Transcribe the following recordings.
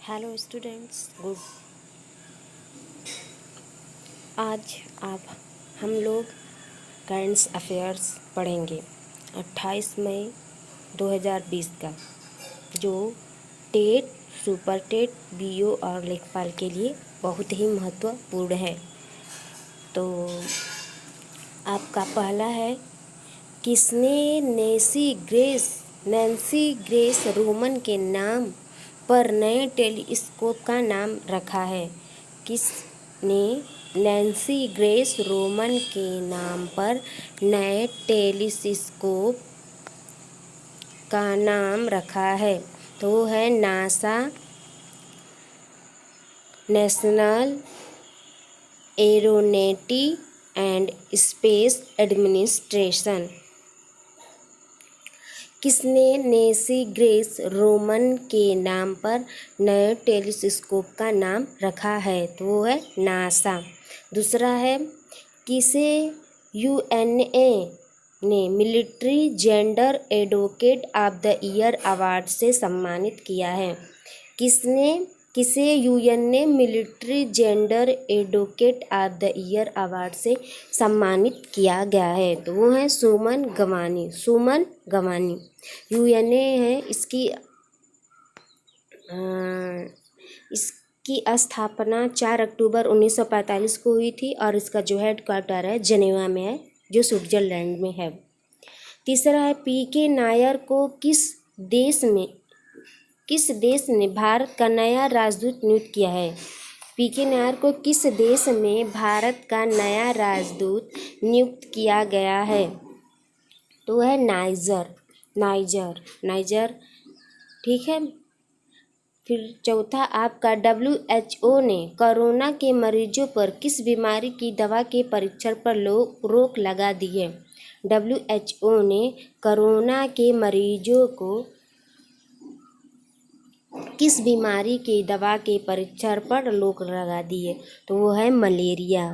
Hello students, good. आज आप हम लोग करंट्स अफेयर्स पढ़ेंगे 28 मई 2020 का, जो टेट, सुपर टेट, बीओ और लेखपाल के लिए बहुत ही महत्वपूर्ण है। तो आपका पहला है, किसने नैन्सी ग्रेस रोमन के नाम पर नए टेलीस्कोप का नाम रखा है? किसने नैन्सी ग्रेस रोमन के नाम पर नए टेलीस्कोप का नाम रखा है? तो वो है NASA, national aeronautics and space administration. किसने नैन्सी ग्रेस रोमन के नाम पर नए टेलीस्कोप का नाम रखा है? तो वो है नासा। दूसरा है, किसे यूएनए ने military gender advocate of the year award से सम्मानित किया है? किसे यूएन ने military gender advocate of the year award से सम्मानित किया गया है? तो वो है सुमन गवानी। यूएनए है, इसकी स्थापना 4 अक्टूबर 1945 को हुई थी और इसका जो हेडक्वार्टर है जेनेवा में है, जो स्विट्जरलैंड में है। तीसरा है, पीके नायर को किस देश ने भारत का नया राजदूत नियुक्त किया है? पीके नायर को किस देश में भारत का नया राजदूत नियुक्त किया गया है? तो है नाइजर। ठीक है। फिर चौथा आपका, WHO ने कोरोना के मरीजों पर किस बीमारी की दवा के परीक्षण पर रोक लगा दी है? WHO ने कोरोना के मरीजों को किस बीमारी की दवा के परीक्षण पर रोक लगा दी है? तो वो है मलेरिया।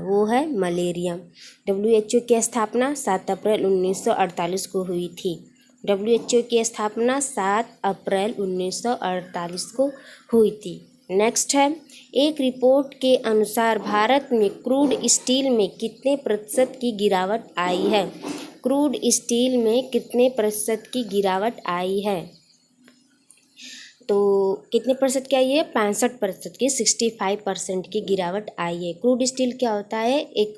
WHO की स्थापना 7 अप्रैल 1948 को हुई थी। WHO की स्थापना 7 अप्रैल 1948 को हुई थी। नेक्स्ट है, एक रिपोर्ट के अनुसार भारत में क्रूड स्टील में कितने प्रतिशत की गिरावट आई है? क्रूड स्टील में कितने प्रतिशत की गिरावट आई है? तो कितने प्रतिशत की आई है? 65% की, 65% की गिरावट आई है। क्रूड स्टील क्या होता है? एक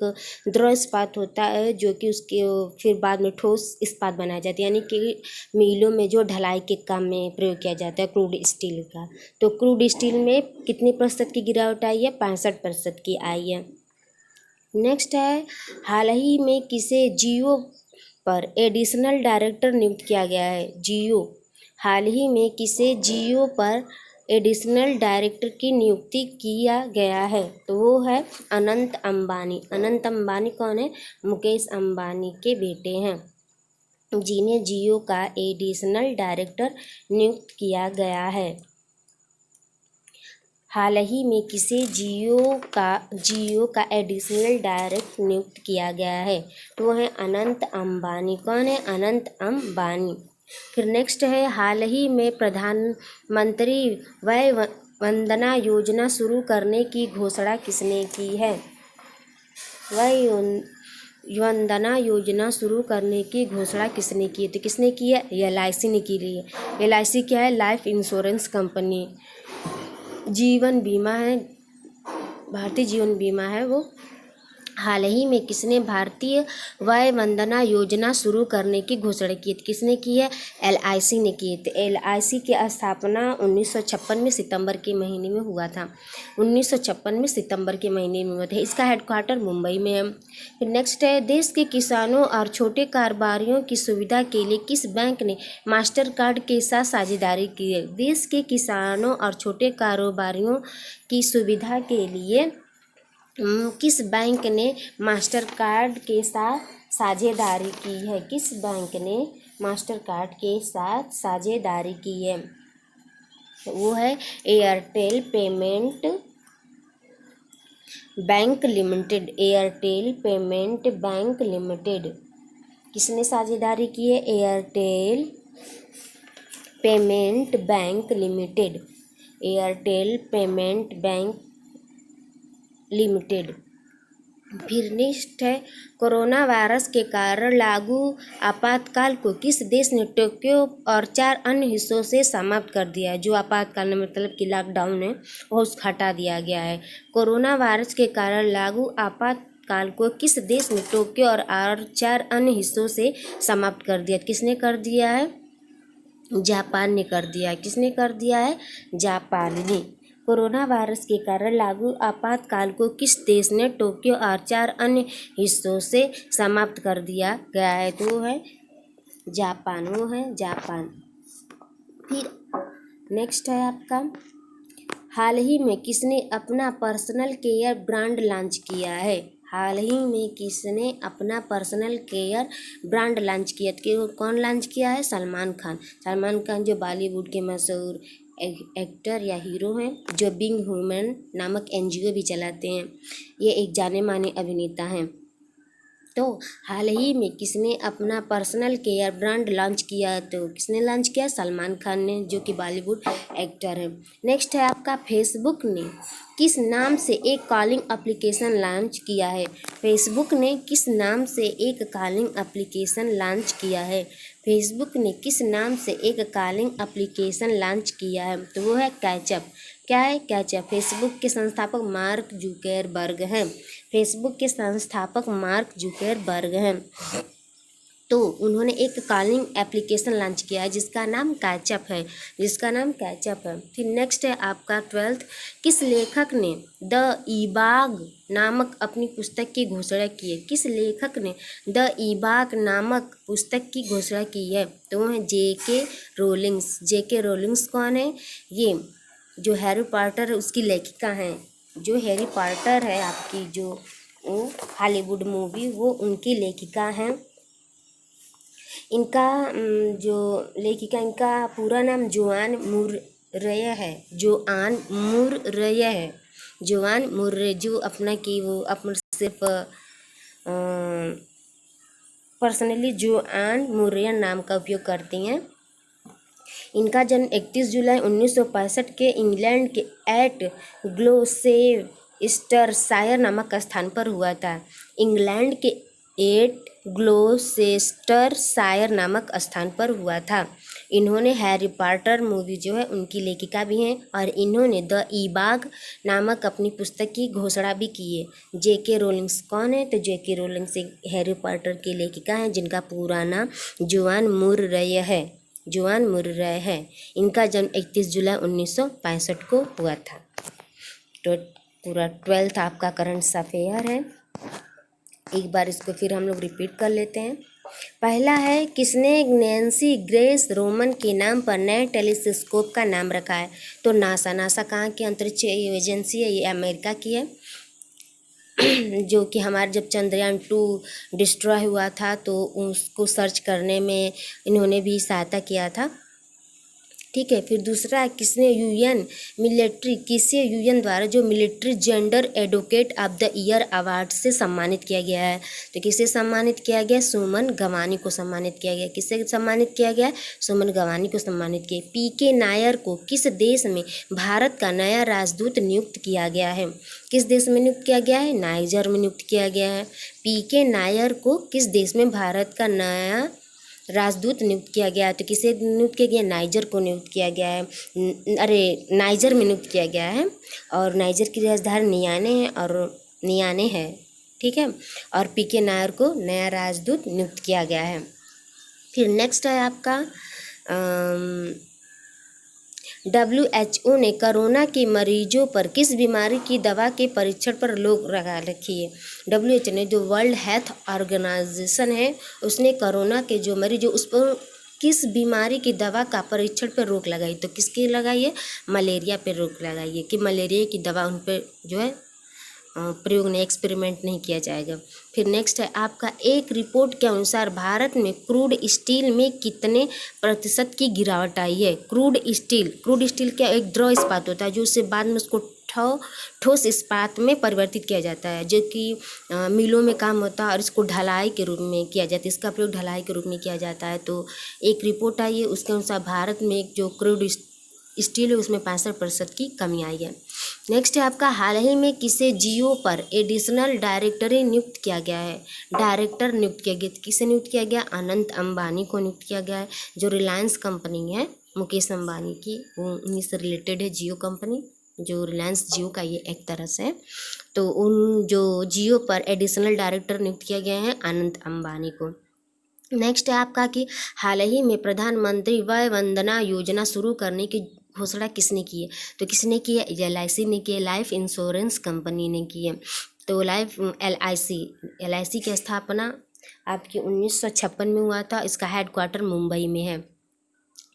द्रव इस्पात होता है जो कि उसके फिर बाद में ठोस इस्पात बनाया जाता है, यानी कि मिलों में जो ढलाई के काम में प्रयोग किया जाता है क्रूड स्टील का। तो क्रूड स्टील में कितने प्रतिशत की गिरावट आई है? 65% की आई है। नेक्स्ट है, हाल ही में किसे जियो पर एडिशनल डायरेक्टर नियुक्त किया गया है? हाल ही में किसे जियो पर एडिशनल डायरेक्टर की नियुक्ति किया गया है? तो वो है अनंत अंबानी कौन है? मुकेश अंबानी के बेटे हैं, जिन्हें जियो का एडिशनल डायरेक्टर नियुक्त किया गया है। हाल ही में किसे जियो का एडिशनल डायरेक्टर नियुक्त किया गया है? तो वो है अनंत अंबानी। कौन है? अनंत अंबानी। फिर नेक्स्ट है, हाल ही में प्रधानमंत्री वय वंदना योजना शुरू करने की घोषणा किसने की है? वय वंदना योजना शुरू करने की घोषणा किसने की है? तो किसने की है? LIC ने की है। LIC क्या है? लाइफ इंश्योरेंस कंपनी, जीवन बीमा है, भारतीय जीवन बीमा है वो। हाल ही में किसने भारतीय वय वंदना योजना शुरू करने की घोषणा की? किसने की है? LIC ने की है। तो LIC की स्थापना 1956 में सितंबर के महीने में हुआ था। 1956 में सितंबर के महीने में हुआ था। इसका हेडक्वार्टर मुंबई में है। फिर नेक्स्ट है, देश के किसानों और छोटे कारोबारियों की सुविधा के लिए किस बैंक ने मास्टर कार्ड के साथ साझेदारी की है? देश के किसानों और छोटे कारोबारियों की सुविधा के लिए किस बैंक ने मास्टर कार्ड के साथ साझेदारी की है? किस बैंक ने मास्टर कार्ड के साथ साझेदारी की है? वो है एयरटेल पेमेंट बैंक लिमिटेड। किसने साझेदारी की है? Airtel payment bank limited. Airtel payment bank limited. फिर नेक्स्ट है, कोरोना वायरस के कारण लागू आपातकाल को किस देश ने टोक्यो और 4 अन्य हिस्सों से समाप्त कर दिया है। जो आपातकाल मतलब कि लॉकडाउन है वो उसको हटा दिया गया है। कोरोना वायरस के कारण लागू आपातकाल को किस देश ने टोक्यो और 4 अन्य हिस्सों से समाप्त कर दिया। किसने कर दिया है? जापान ने कर दिया है। किसने कर दिया है? जापान ने। कोरोना वायरस के कारण लागू आपातकाल को किस देश ने टोक्यो और 4 अन्य हिस्सों से समाप्त कर दिया गया है? तो है जापान, वो है जापान। फिर नेक्स्ट है आपका, हाल ही में किसने अपना पर्सनल केयर ब्रांड लॉन्च किया है? हाल ही में किसने अपना पर्सनल केयर ब्रांड लॉन्च किया? कि कौन लॉन्च किया है? सलमान खान। सलमान खान जो बॉलीवुड के मशहूर एक्टर या हीरो हैं, जो बिंग ह्यूमन नामक एनजीओ भी चलाते हैं। ये एक जाने माने अभिनेता हैं। तो हाल ही में किसने अपना पर्सनल केयर ब्रांड लॉन्च किया? तो किसने लॉन्च किया? सलमान खान ने, जो कि बॉलीवुड एक्टर है। नेक्स्ट है आपका, फेसबुक ने किस नाम से एक कॉलिंग एप्लीकेशन लॉन्च किया है? फेसबुक ने किस नाम से एक कॉलिंग एप्लीकेशन लॉन्च किया है? फेसबुक ने किस नाम से एक कॉलिंग एप्लीकेशन लॉन्च किया है? तो वो है कैचअप। क्या है? कैचअप। फेसबुक के संस्थापक मार्क जुकरबर्ग हैं। फेसबुक के संस्थापक मार्क जुकरबर्ग हैं। तो उन्होंने एक कॉलिंग एप्लीकेशन लॉन्च किया है जिसका नाम कैचअप है। जिसका नाम कैचअप है। फिर नेक्स्ट है आपका 12th, किस लेखक ने द ईबाग नामक अपनी पुस्तक की घोषणा की है? किस लेखक ने द ईबाग नामक पुस्तक की घोषणा की है? तो वो है जेके रोलिंग्स। जेके रोलिंग्स कौन है? ये जो हैरी पॉटर है उसकी लेखिका हैं। जो हैरी पॉटर है आपकी जो हॉलीवुड मूवी, वो उनकी लेखिका हैं। इनका जो लेखिका, इनका पूरा नाम जोआन मुर्रे है। जोआन मुर्रे है। जोआन मुर्रे, जो अपना कि वो अपना सिर्फ पर्सनली जोआन मुर्रे नाम का उपयोग करती हैं। इनका जन्म 31 जुलाई 1965 के इंग्लैंड के एट ग्लोसेस्टरशायर नामक स्थान पर हुआ था। इंग्लैंड के एट ग्लोसेस्टरशायर नामक स्थान पर हुआ था। इन्होंने हैरी पॉटर मूवी जो है उनकी लेखिका भी हैं और इन्होंने द ईबाग नामक अपनी पुस्तक की घोषणा भी की है। जेके रोलिंग्स कौन है? तो जेके रोलिंग्स एक हैरी पॉटर की लेखिका हैं जिनका पूरा नाम जोआन मुर्रे है। जोआन मुर्रे है। इनका जन्म 31 जुलाई 1965 को हुआ था। तो पूरा 12th आपका करंट अफेयर है। एक बार इसको फिर हम लोग रिपीट कर लेते हैं। पहला है, किसने नैन्सी ग्रेस रोमन के नाम पर नए टेलीस्कोप का नाम रखा है? तो नासा। नासा कहाँ की अंतरिक्ष एजेंसी है? ये अमेरिका की है। जो कि हमारे जब चंद्रयान 2 डिस्ट्रॉय हुआ था तो उसको सर्च करने में इन्होंने भी सहायता किया था। ठीक है। फिर दूसरा है, किसने किसे यूएन द्वारा जो military gender advocate of the year award से सम्मानित किया गया है? तो किसे सम्मानित किया गया? सुमन गवानी को सम्मानित किया गया। किससे सम्मानित किया गया? सुमन गवानी को सम्मानित किया। पीके नायर को किस देश में भारत का नया राजदूत नियुक्त किया गया है? किस देश में नियुक्त किया गया है? नाइजर में नियुक्त किया गया है। पीके नायर को किस देश में भारत का नया राजदूत नियुक्त किया गया है? तो किसे नियुक्त किया गया? नाइजर को नियुक्त किया गया है। नाइजर में नियुक्त किया गया है और नाइजर की राजधानी नियाने है। ठीक है। और पीके नायर को नया राजदूत नियुक्त किया गया है। फिर नेक्स्ट है आपका WHO ने कोरोना के मरीजों पर किस बीमारी की दवा के परीक्षण पर रोक लगा रखी है? WHO ने, जो वर्ल्ड हेल्थ ऑर्गेनाइजेशन है, उसने कोरोना के जो मरीज उस पर किस बीमारी की दवा का परीक्षण पर रोक लगाई? तो किसकी लगाई है? मलेरिया पर रोक लगाई है कि मलेरिया की दवा उन पर जो है प्रयोग नहीं, एक्सपेरिमेंट नहीं किया जाएगा। फिर नेक्स्ट है आपका, एक रिपोर्ट के अनुसार भारत में क्रूड स्टील में कितने % की गिरावट आई है? क्रूड स्टील क्या एक द्रव इस्पात होता है जो उससे बाद में उसको ठोस इस्पात में परिवर्तित किया जाता है, जो कि मिलों में काम होता है और इसको ढलाई के रूप में किया जाता है। इसका प्रयोग ढलाई के रूप में किया जाता है। तो एक रिपोर्ट आई है, उसके अनुसार भारत में जो क्रूड स्टील है उसमें 65% की कमी आई है। नेक्स्ट है आपका, हाल ही में किसे जियो पर एडिशनल डायरेक्टर नियुक्त किया गया है। डायरेक्टर नियुक्त किया गया, किसे नियुक्त किया गया? अनंत अंबानी को नियुक्त किया गया है, जो रिलायंस कंपनी है मुकेश अंबानी की, उन्हीं से रिलेटेड है जियो कंपनी, जो रिलायंस जियो का ये एक तरह से है। तो उन जो जियो पर एडिशनल डायरेक्टर नियुक्त किया गया है अनंत अंबानी को। नेक्स्ट है आपका कि हाल ही में प्रधानमंत्री वय वंदना योजना शुरू करने की घोषणा किसने की है? तो किसने की है? LIC ने की है, लाइफ इंश्योरेंस कंपनी ने की है। तो LIC की स्थापना आपकी 1956 में हुआ था। इसका हेडक्वार्टर मुंबई में है।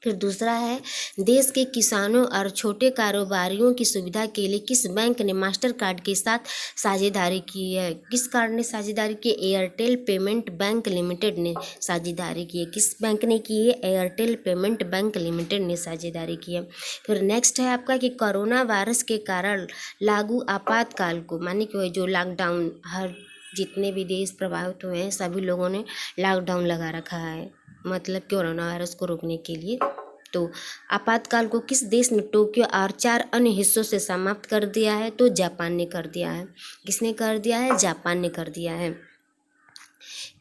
फिर दूसरा है, देश के किसानों और छोटे कारोबारियों की सुविधा के लिए किस बैंक ने मास्टर कार्ड के साथ साझेदारी की है? किस कार्ड ने साझेदारी की? एयरटेल पेमेंट बैंक लिमिटेड ने साझेदारी की है। किस बैंक ने की है? एयरटेल पेमेंट बैंक लिमिटेड ने साझेदारी की है। फिर नेक्स्ट है आपका कि कोरोना वायरस के कारण लागू आपातकाल को, माने कि जो लॉकडाउन, हर जितने भी देश प्रभावित हुए हैं सभी लोगों ने लॉकडाउन लगा रखा है, मतलब कोरोना वायरस को रोकने के लिए। तो आपातकाल को किस देश ने टोक्यो और 4 अन्य हिस्सों से समाप्त कर दिया है? तो जापान ने कर दिया है। किसने कर दिया है? जापान ने कर दिया है।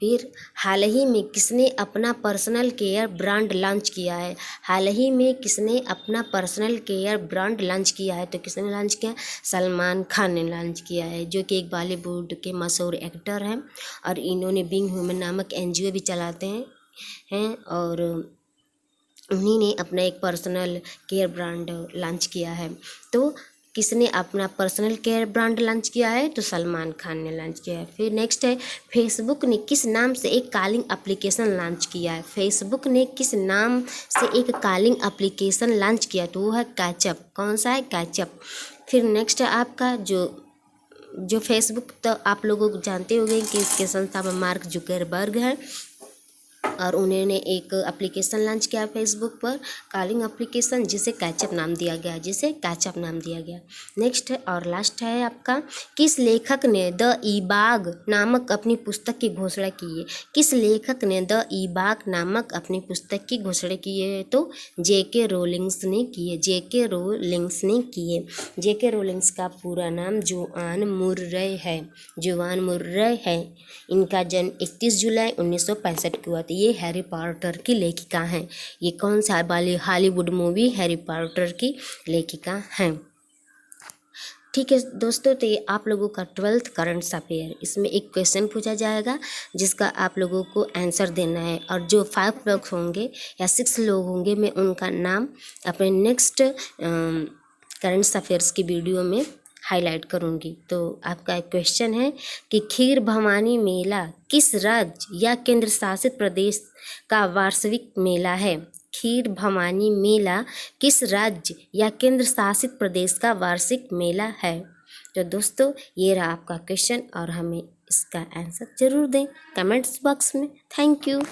फिर हाल ही में किसने अपना पर्सनल केयर ब्रांड लॉन्च किया है? हाल ही में किसने अपना पर्सनल केयर ब्रांड लॉन्च किया है? तो किसने लॉन्च किया? सलमान खान ने लॉन्च किया है, जो कि एक बॉलीवुड के मशहूर एक्टर हैं और इन्होंने बीइंग ह्यूमन नामक NGO भी चलाते हैं और उन्हीं ने अपना एक पर्सनल केयर ब्रांड लॉन्च किया है। तो किसने अपना पर्सनल केयर ब्रांड लॉन्च किया है? तो सलमान खान ने लॉन्च किया है। फिर नेक्स्ट है, फेसबुक ने किस नाम से एक कॉलिंग एप्लीकेशन लॉन्च किया है? फेसबुक ने किस नाम से एक कॉलिंग एप्लीकेशन लॉन्च किया? तो वो है कैचअप। कौन सा है? कैचअप। फिर नेक्स्ट है आपका जो फेसबुक, तो आप लोगों को जानते होंगे कि इसके संस्थापक मार्क जुकरबर्ग है और उन्होंने एक एप्लीकेशन लॉन्च किया फेसबुक पर, कॉलिंग एप्लीकेशन, जिसे कैचअप नाम दिया गया। नेक्स्ट है और लास्ट है आपका, किस लेखक ने द ईबाग नामक अपनी पुस्तक की घोषणा की है? किस लेखक ने द ईबाग नामक अपनी पुस्तक की घोषणा की है? तो J.K. रोलिंग्स ने की है। J.K. रोलिंग्स ने की है। J.K. रोलिंग्स का पूरा नाम जोआन मुर्रे है। इनका जन्म 31 जुलाई 1965 को हुआ था। ये हैरी पॉटर की लेखिका हैं। ये कौन सा वाली हॉलीवुड मूवी हैरी पॉटर की लेखिका हैं। ठीक है दोस्तों, तो ये आप लोगों का 12th करंट अफेयर, इसमें एक क्वेश्चन पूछा जाएगा जिसका आप लोगों को आंसर देना है और जो 5 लोग होंगे या 6 लोग होंगे, मैं उनका नाम अपने नेक्स्ट करंट अफेयर्स की वीडियो में हाईलाइट करूंगी। तो आपका एक क्वेश्चन है कि खीर भवानी मेला किस राज्य या केंद्र शासित प्रदेश का वार्षिक मेला है? खीर भवानी मेला किस राज्य या केंद्र शासित प्रदेश का वार्षिक मेला है? तो दोस्तों, ये रहा आपका क्वेश्चन और हमें इसका आंसर जरूर दें कमेंट्स बॉक्स में। Thank you.